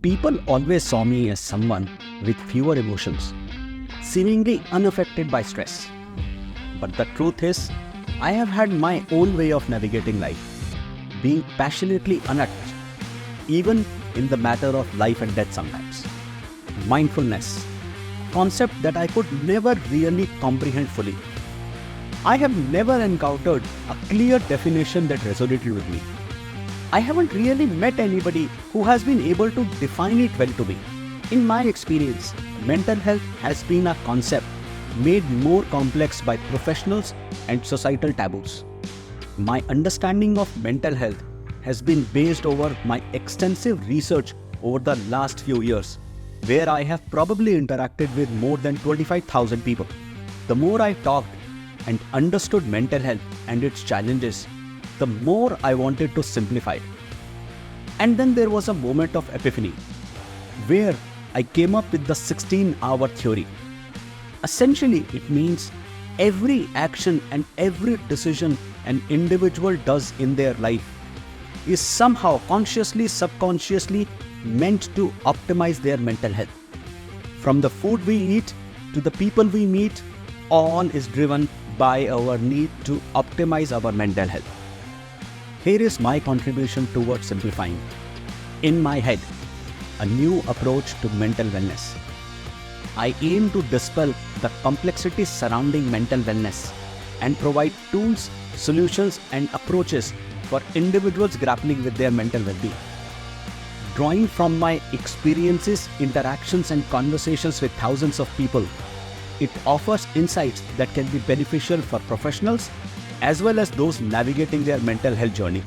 People always saw me as someone with fewer emotions, seemingly unaffected by stress. But the truth is, I have had my own way of navigating life, being passionately unattached, even in the matter of life and death sometimes. Mindfulness, concept that I could never really comprehend fully. I have never encountered a clear definition that resonated with me. I haven't really met anybody who has been able to define it well to me. In my experience, mental health has been a concept made more complex by professionals and societal taboos. My understanding of mental health has been based over my extensive research over the last few years, where I have probably interacted with more than 25,000 people. The more I talked and understood mental health and its challenges, the more I wanted to simplify it. And then there was a moment of epiphany, where I came up with the 16-hour theory. Essentially, it means every action and every decision an individual does in their life is somehow consciously, subconsciously meant to optimize their mental health. From the food we eat to the people we meet, all is driven by our need to optimize our mental health. Here is my contribution towards simplifying, in my head, a new approach to mental wellness. I aim to dispel the complexities surrounding mental wellness and provide tools, solutions, and approaches for individuals grappling with their mental well-being. Drawing from my experiences, interactions, and conversations with thousands of people, it offers insights that can be beneficial for professionals as well as those navigating their mental health journey.